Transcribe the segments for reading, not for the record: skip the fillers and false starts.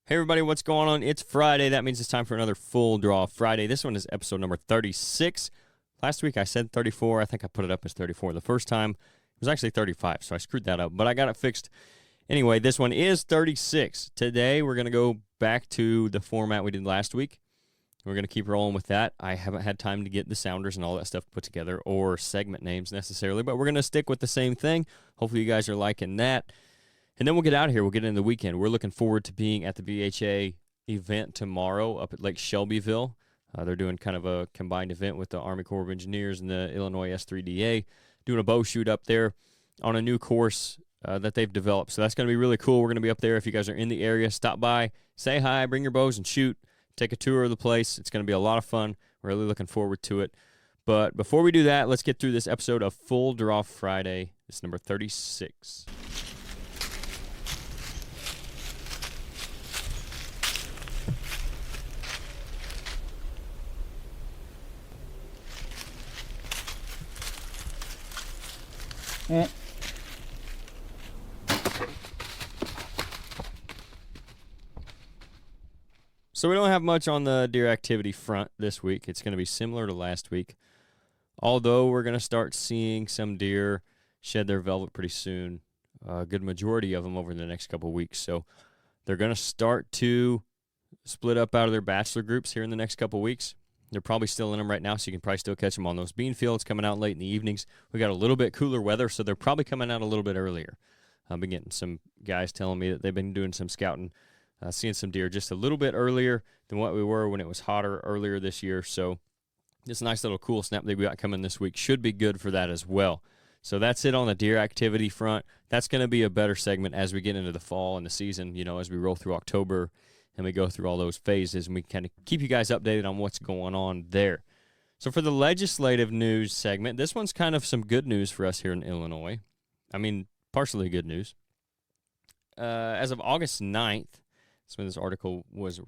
Hey everybody, what's going on? It's Friday. That means it's time for another Full Draw Friday. This one is episode number 36. Last week I said 34. I think I put it up as 34. The first time it was actually 35, so I screwed that up, but I got it fixed. Anyway, this one is 36. Today we're going to go back to the format we did last week. We're going to keep rolling with that. I haven't had time to get the sounders and all that stuff put together or segment names necessarily, but we're going to stick with the same thing. Hopefully you guys are liking that. And then we'll get out of here. We'll get into the weekend. We're looking forward to being at the BHA event tomorrow up at Lake Shelbyville. They're doing kind of a combined event with the Army Corps of Engineers and the Illinois S3DA, doing a bow shoot up there on a new course that they've developed. So that's going to be really cool. We're going to be up there. If you guys are in the area, stop by, say hi, bring your bows and shoot. Take a tour of the place. It's going to be a lot of fun. We're really looking forward to it. But before we do that, let's get through this episode of Full Draw Friday. It's number 36. So we don't have much on the deer activity front this week. It's going to be similar to last week, although we're going to start seeing some deer shed their velvet pretty soon, a good majority of them over the next couple of weeks. So they're going to start to split up out of their bachelor groups here in the next couple of weeks. They're probably still in them right now, so you can probably still catch them on those bean fields coming out late in the evenings. We got a little bit cooler weather, so they're probably coming out a little bit earlier. I've been getting some guys telling me that they've been doing some scouting, seeing some deer just a little bit earlier than what we were when it was hotter earlier this year. So this nice little cool snap that we got coming this week should be good for that as well. So that's it on the deer activity front. That's going to be a better segment as we get into the fall and the season, as we roll through October and we go through all those phases, and we kind of keep you guys updated on what's going on there. So for the legislative news segment, this one's kind of some good news for us here in Illinois. I mean, partially good news. As of August 9th, that's when this article was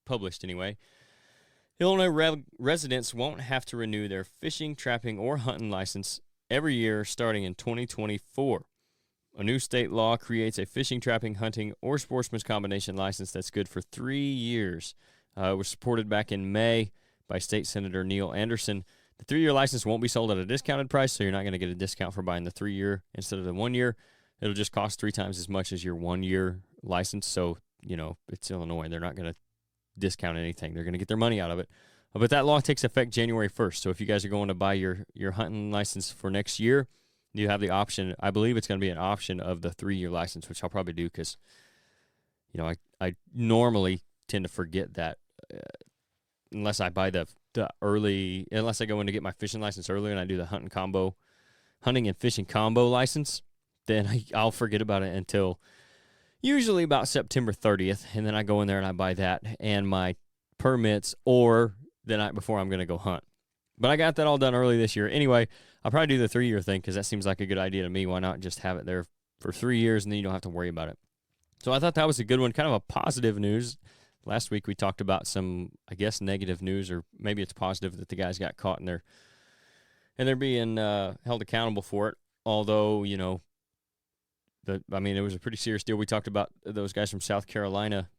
published anyway, Illinois residents won't have to renew their fishing, trapping, or hunting license every year starting in 2024. A new state law creates a fishing, trapping, hunting, or sportsman's combination license that's good for 3 years. It was supported back in May by State Senator Neil Anderson. The 3-year license won't be sold at a discounted price, so you're not going to get a discount for buying the 3-year instead of the 1 year. It'll just cost 3 times as much as your 1-year license, so, it's Illinois. They're not going to discount anything. They're going to get their money out of it. But that law takes effect January 1st, so if you guys are going to buy your hunting license for next year, you have the option. I believe it's going to be an option of the 3-year license, which I'll probably do because, I normally tend to forget that unless I buy the early, unless I go in to get my fishing license early and I do the hunting and fishing combo license, then I'll forget about it until usually about September 30th, and then I go in there and I buy that and my permits or the night before I'm going to go hunt. But I got that all done early this year. Anyway, I'll probably do the 3-year thing because that seems like a good idea to me. Why not just have it there for 3 years and then you don't have to worry about it? So I thought that was a good one, kind of a positive news. Last week we talked about some, I guess, negative news, or maybe it's positive that the guys got caught and they're being held accountable for it. Although, it was a pretty serious deal. We talked about those guys from South Carolina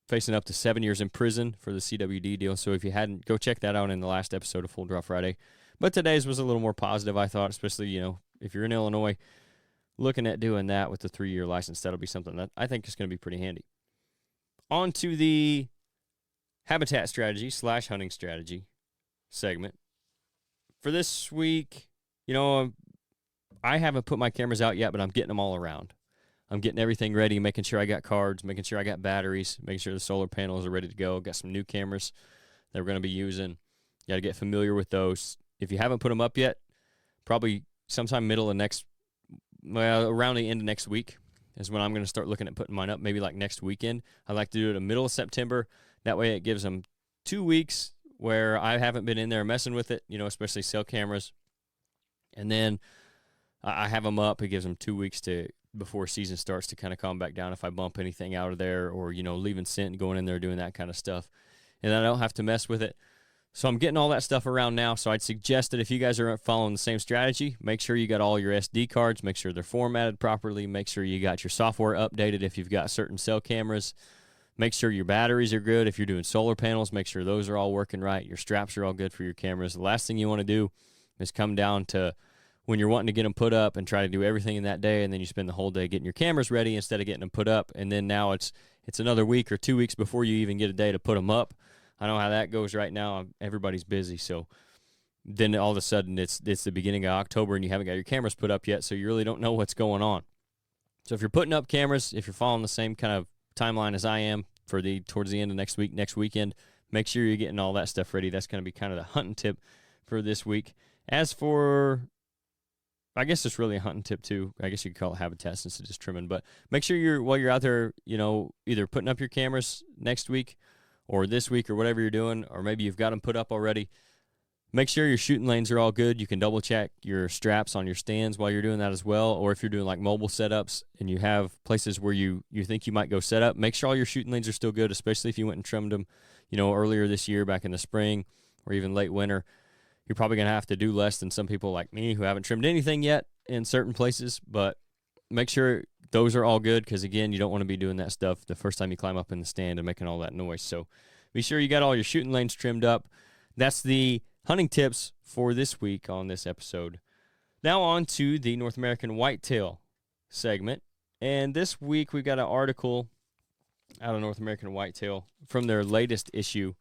facing up to 7 years in prison for the CWD deal. So if you hadn't, go check that out in the last episode of Full Draw Friday. But today's was a little more positive, I thought, especially, if you're in Illinois looking at doing that with the 3-year license, that'll be something that I think is going to be pretty handy. On to the habitat strategy / hunting strategy segment. For this week, I haven't put my cameras out yet, but I'm getting them all around. I'm getting everything ready, making sure I got cards, making sure I got batteries, making sure the solar panels are ready to go. Got some new cameras that we're going to be using. Got to get familiar with those. If you haven't put them up yet, probably sometime around the end of next week is when I'm going to start looking at putting mine up, maybe like next weekend. I'd like to do it in the middle of September. That way it gives them 2 weeks where I haven't been in there messing with it, especially cell cameras. And then I have them up. It gives them 2 weeks before season starts to kind of calm back down if I bump anything out of there or, leaving scent and going in there doing that kind of stuff. And I don't have to mess with it. So I'm getting all that stuff around now. So I'd suggest that if you guys are following the same strategy, make sure you got all your SD cards, make sure they're formatted properly, make sure you got your software updated if you've got certain cell cameras, Make sure your batteries are good. If you're doing solar panels, make sure those are all working right. Your straps are all good for your cameras. The last thing you want to do is come down to when you're wanting to get them put up and try to do everything in that day, and then you spend the whole day getting your cameras ready instead of getting them put up, and then now it's another week or 2 weeks before you even get a day to put them up. I know how that goes right now. Everybody's busy, so then all of a sudden it's the beginning of October and you haven't got your cameras put up yet, so you really don't know what's going on. So if you're putting up cameras, if you're following the same kind of timeline as I am for towards the end of next weekend, make sure you're getting all that stuff ready. That's going to be kind of the hunting tip for this week. As for, I guess it's really a hunting tip too. I guess you could call it habitats instead of just trimming. But make sure while you're out there, either putting up your cameras next week or this week or whatever you're doing, or maybe you've got them put up already. Make sure your shooting lanes are all good. You can double check your straps on your stands while you're doing that as well. Or if you're doing like mobile setups and you have places where you think you might go set up, make sure all your shooting lanes are still good, especially if you went and trimmed them, earlier this year, back in the spring or even late winter. You're probably going to have to do less than some people like me who haven't trimmed anything yet in certain places, but make sure those are all good because, again, you don't want to be doing that stuff the first time you climb up in the stand and making all that noise. So be sure you got all your shooting lanes trimmed up. That's the hunting tips for this week on this episode. Now on to the North American Whitetail segment. And this week we've got an article out of North American Whitetail from their latest issue.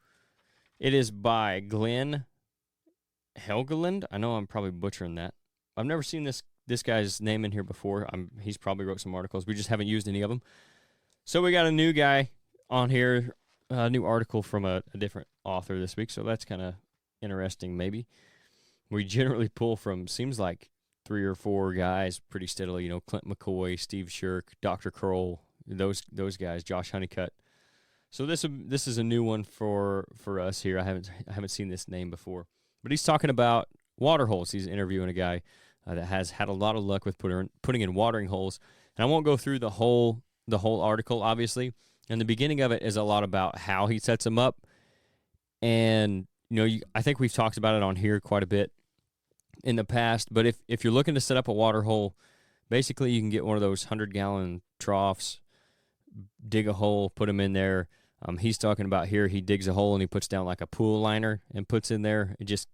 It is by Glenn Helgeland. I know I'm probably butchering that. I've never seen this guy's name in here before. He's probably wrote some articles. We just haven't used any of them. So we got a new guy on here, a new article from a different author this week. So that's kind of interesting, maybe. We generally pull from, seems like 3 or 4 guys pretty steadily, Clint McCoy, Steve Shirk, Dr. Kroll, those guys, Josh Honeycutt. So this is a new one for us here. I haven't seen this name before. But he's talking about water holes. He's interviewing a guy that has had a lot of luck with putting in watering holes. And I won't go through the whole article, obviously. And the beginning of it is a lot about how he sets them up. And I think we've talked about it on here quite a bit in the past, but if you're looking to set up a water hole, basically you can get one of those 100-gallon troughs, dig a hole, put them in there. He's talking about here, he digs a hole and he puts down like a pool liner and puts in there. It just,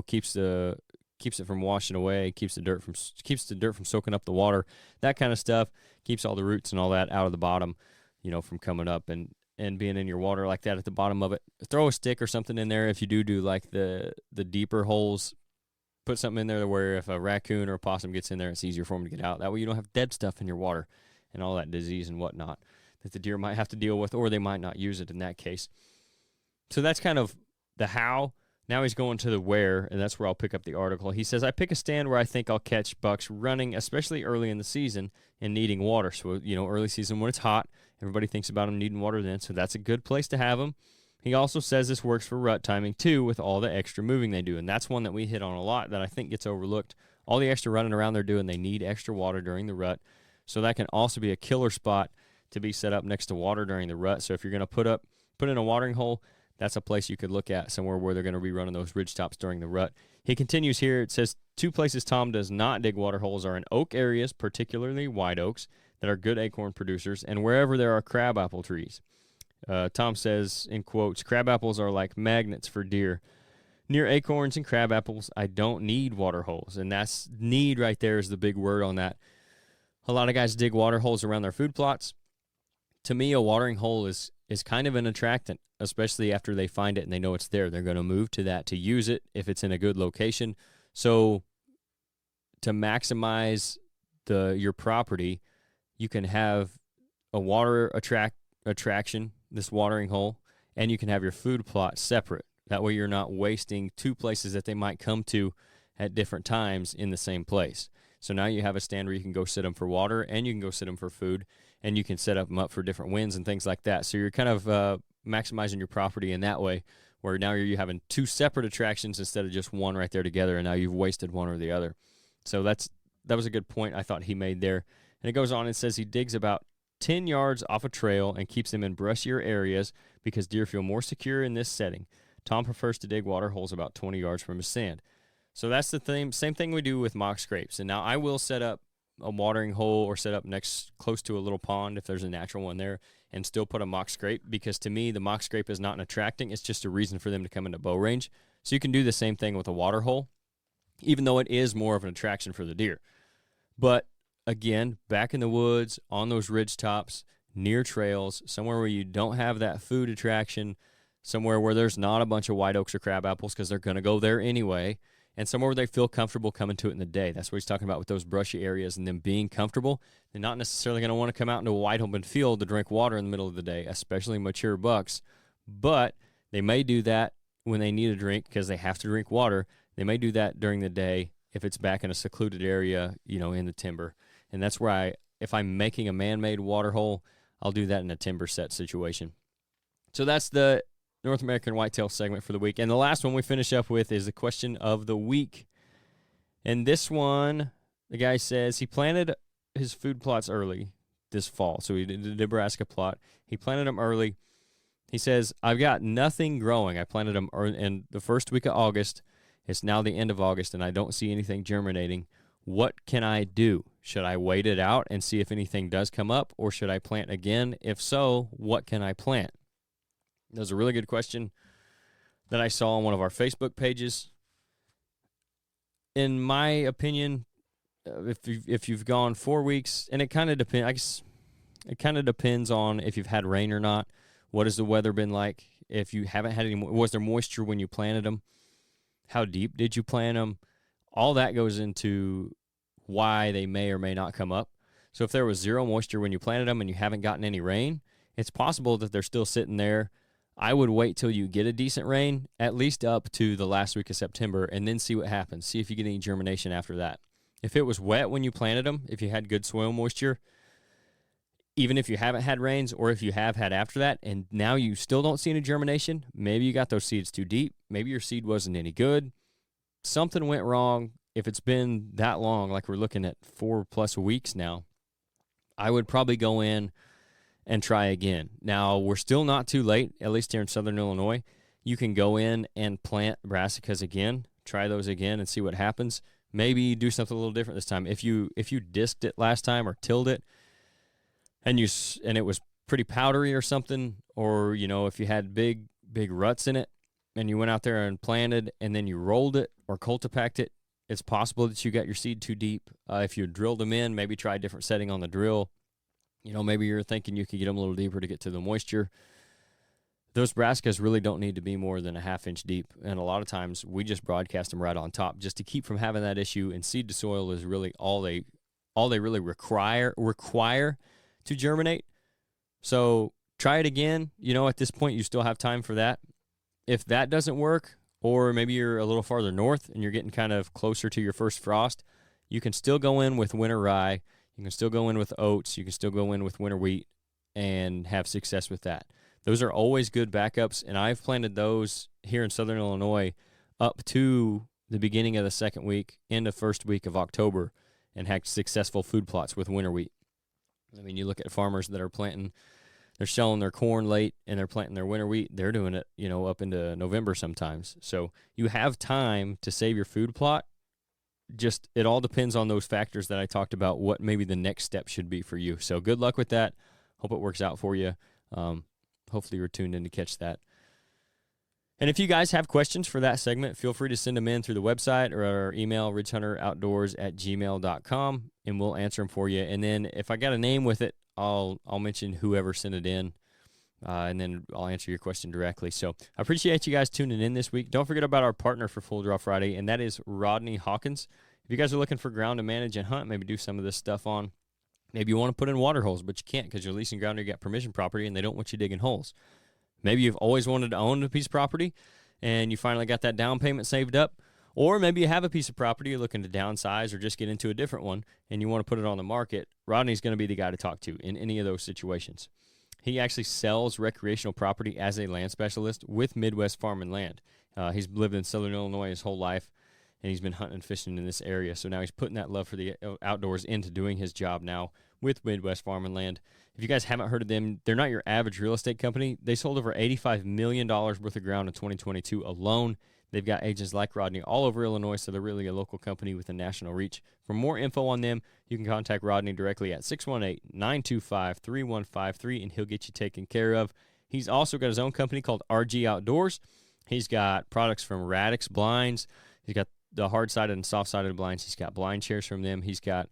keeps it from washing away, keeps the dirt from soaking up the water, that kind of stuff, keeps all the roots and all that out of the bottom, from coming up and being in your water like that at the bottom of it. Throw a stick or something in there if you do like the deeper holes. Put something in there where if a raccoon or a possum gets in there, it's easier for them to get out. That way you don't have dead stuff in your water and all that disease and whatnot that the deer might have to deal with, or they might not use it in that case. So that's kind of the how. Now he's going to the where, and that's where I'll pick up the article. He says, I pick a stand where I think I'll catch bucks running, especially early in the season, and needing water. So, early season when it's hot, everybody thinks about them needing water then, so that's a good place to have them. He also says this works for rut timing, too, with all the extra moving they do, and that's one that we hit on a lot that I think gets overlooked. All the extra running around they're doing, they need extra water during the rut, so that can also be a killer spot to be set up next to water during the rut. So if you're going to put in a watering hole, that's a place you could look at, somewhere where they're going to be running those ridge tops during the rut. He continues here. It says, 2 places Tom does not dig water holes are in oak areas, particularly white oaks, that are good acorn producers, and wherever there are crabapple trees. Tom says, in quotes, crabapples are like magnets for deer. Near acorns and crabapples, I don't need water holes. And that's need right there is the big word on that. A lot of guys dig water holes around their food plots. To me, a watering hole is kind of an attractant, especially after they find it and they know it's there. They're going to move to that to use it if it's in a good location. So to maximize your property, you can have a water attraction, this watering hole, and you can have your food plot separate. That way you're not wasting 2 places that they might come to at different times in the same place. So now you have a stand where you can go sit them for water and you can go sit them for food, and you can set them up for different winds and things like that. So you're kind of maximizing your property in that way, where now you're having 2 separate attractions instead of just one right there together, and now you've wasted one or the other. So that was a good point I thought he made there. And it goes on and says he digs about 10 yards off a trail and keeps them in brushier areas because deer feel more secure in this setting. Tom prefers to dig water holes about 20 yards from his stand. So that's the same thing we do with mock scrapes. And now I will set up a watering hole or set up close to a little pond if there's a natural one there, and still put a mock scrape, because to me the mock scrape is not an attracting, it's just a reason for them to come into bow range. So you can do the same thing with a water hole, even though it is more of an attraction for the deer. But again, back in the woods, on those ridge tops, near trails, somewhere where you don't have that food attraction, somewhere where there's not a bunch of white oaks or crab apples because they're going to go there anyway, and somewhere where they feel comfortable coming to it in the day. That's what he's talking about with those brushy areas and them being comfortable. They're not necessarily going to want to come out into a wide open field to drink water in the middle of the day, especially mature bucks. But they may do that when they need a drink because they have to drink water. They may do that during the day if it's back in a secluded area, in the timber. And that's where if I'm making a man-made water hole, I'll do that in a timber set situation. So that's the North American whitetail segment for the week. And the last one we finish up with is the question of the week. And this one, the guy says he planted his food plots early this fall. So he did the Nebraska plot. He planted them early. He says, I've got nothing growing. I planted them in the first week of August. It's now the end of August, and I don't see anything germinating. What can I do? Should I wait it out and see if anything does come up, or should I plant again? If so, what can I plant? That was a really good question that I saw on one of our Facebook pages. In my opinion, if you've gone 4 weeks, and it kind of depends. It kind of depends on if you've had rain or not. What has the weather been like? If you haven't had any, was there moisture when you planted them? How deep did you plant them? All that goes into why they may or may not come up. So if there was zero moisture when you planted them and you haven't gotten any rain, it's possible that they're still sitting there. I would wait till you get a decent rain, at least up to the last week of September, and then see what happens. See if you get any germination after that. If it was wet when you planted them, if you had good soil moisture, even if you haven't had rains, or if you have had after that, and now you still don't see any germination, maybe you got those seeds too deep. Maybe your seed wasn't any good. Something went wrong. If it's been that long, like we're looking at 4+ weeks now, I would probably go in and try again. Now, we're still not too late, at least here in Southern Illinois. You can go in and plant brassicas again, try those again and see what happens. Maybe do something a little different this time. If you disked it last time or tilled it, and it was pretty powdery or something, or if you had big ruts in it, and you went out there and planted, and then you rolled it or cultipacked it, it's possible that you got your seed too deep. If you drilled them in, maybe try a different setting on the drill. Maybe you're thinking you could get them a little deeper to get to the moisture. Those brassicas really don't need to be more than a 1/2 inch deep, and a lot of times we just broadcast them right on top just to keep from having that issue. And seed to soil is really all they really require to germinate. So try it again. At this point, you still have time for that. If that doesn't work, or maybe you're a little farther north and you're getting kind of closer to your first frost, you can still go in with winter rye. You can still go in with oats. You can still go in with winter wheat and have success with that. Those are always good backups, and I've planted those here in Southern Illinois up to the beginning of the second week, into first week of October, and had successful food plots with winter wheat. I mean, you look at farmers that are planting, they're selling their corn late and they're planting their winter wheat. They're doing it, up into November sometimes. So you have time to save your food plot. Just, it all depends on those factors that I talked about, what maybe the next step should be for you. So good luck with that. Hope it works out for you. Hopefully you're tuned in to catch that. And if you guys have questions for that segment, feel free to send them in through the website or our email, ridgehunteroutdoors@gmail.com, and we'll answer them for you. And then if I got a name with it, I'll mention whoever sent it in, and then I'll answer your question directly. So I appreciate you guys tuning in this week. Don't forget about our partner for Full Draw Friday, and that is Rodney Hawkins. If you guys are looking for ground to manage and hunt, maybe do some of this stuff on, maybe you want to put in water holes, but you can't because you're leasing ground or you got permission property and they don't want you digging holes. Maybe you've always wanted to own a piece of property and you finally got that down payment saved up. Or maybe you have a piece of property you're looking to downsize or just get into a different one and you want to put it on the market. Rodney's going to be the guy to talk to in any of those situations. He actually sells recreational property as a land specialist with Midwest Farm and Land. He's lived in Southern Illinois his whole life, and he's been hunting and fishing in this area. So now he's putting that love for the outdoors into doing his job now with Midwest Farm and Land. If you guys haven't heard of them, they're not your average real estate company. They sold over $85 million worth of ground in 2022 alone. They've got agents like Rodney all over Illinois, so they're really a local company with a national reach. For more info on them, you can contact Rodney directly at 618-925-3153, and he'll get you taken care of. He's also got his own company called RG Outdoors. He's got products from Radix Blinds. He's got the hard-sided and soft-sided blinds. He's got blind chairs from them. He's got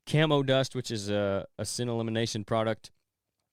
Camo Dust, which is a sin elimination product.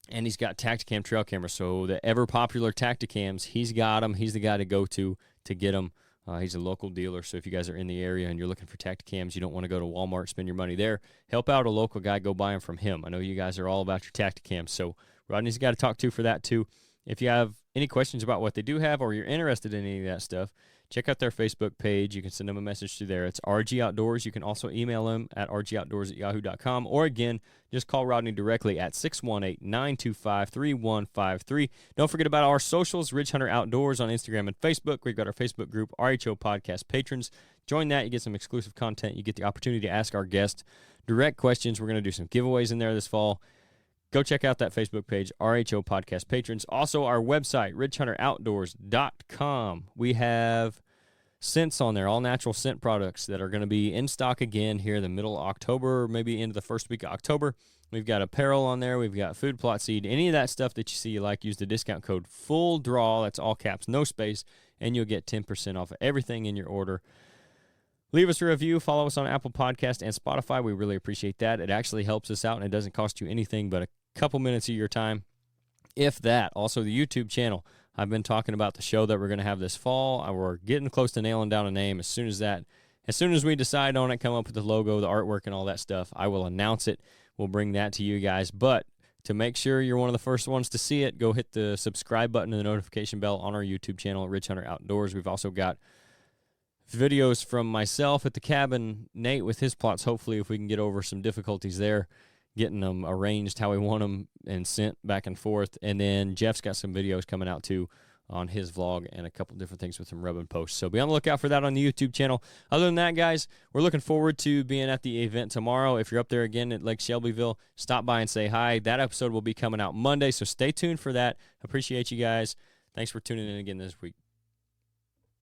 And he's got Tacticam trail cameras. So the ever-popular Tacticams, he's got them. He's the guy to go to get them. He's a local dealer, so if you guys are in the area and you're looking for Tacticams, you don't want to go to Walmart, spend your money there. Help out a local guy, go buy them from him. I know you guys are all about your Tacticams, so Rodney's got to talk to for that too. If you have any questions about what they do have or you're interested in any of that stuff, check out their Facebook page. You can send them a message through there. It's RG Outdoors. You can also email them at rgoutdoors@yahoo.com, or again, just call Rodney directly at 618-925-3153. Don't forget about our socials, Ridge Hunter Outdoors on Instagram and Facebook. We've got our Facebook group, RHO Podcast Patrons. Join that. You get some exclusive content. You get the opportunity to ask our guests direct questions. We're going to do some giveaways in there this fall. Go check out that Facebook page, RHO Podcast Patrons. Also, our website, ridgehunteroutdoors.com. We have scents on there, all natural scent products that are going to be in stock again here in the middle of October, maybe into the first week of October. We've got apparel on there. We've got food plot seed. Any of that stuff that you see you like, use the discount code FULLDRAW. That's all caps, no space, and you'll get 10% off of everything in your order. Leave us a review. Follow us on Apple Podcast and Spotify. We really appreciate that. It actually helps us out, and it doesn't cost you anything but a couple minutes of your time, if that. Also, the YouTube channel. I've been talking about the show that we're going to have this fall. We're getting close to nailing down a name. As soon as we decide on it, come up with the logo, the artwork, and all that stuff, I will announce it. We'll bring that to you guys. But to make sure you're one of the first ones to see it, go hit the subscribe button and the notification bell on our YouTube channel at Ridge Hunter Outdoors. We've also got videos from myself at the cabin, Nate with his plots, hopefully if we can get over some difficulties there, getting them arranged how we want them and sent back and forth. And then Jeff's got some videos coming out too on his vlog and a couple different things with some rubbing posts. So be on the lookout for that on the YouTube channel. Other than that, guys, we're looking forward to being at the event tomorrow. If you're up there again at Lake Shelbyville, stop by and say hi. That episode will be coming out Monday, so stay tuned for that. Appreciate you guys. Thanks for tuning in again this week.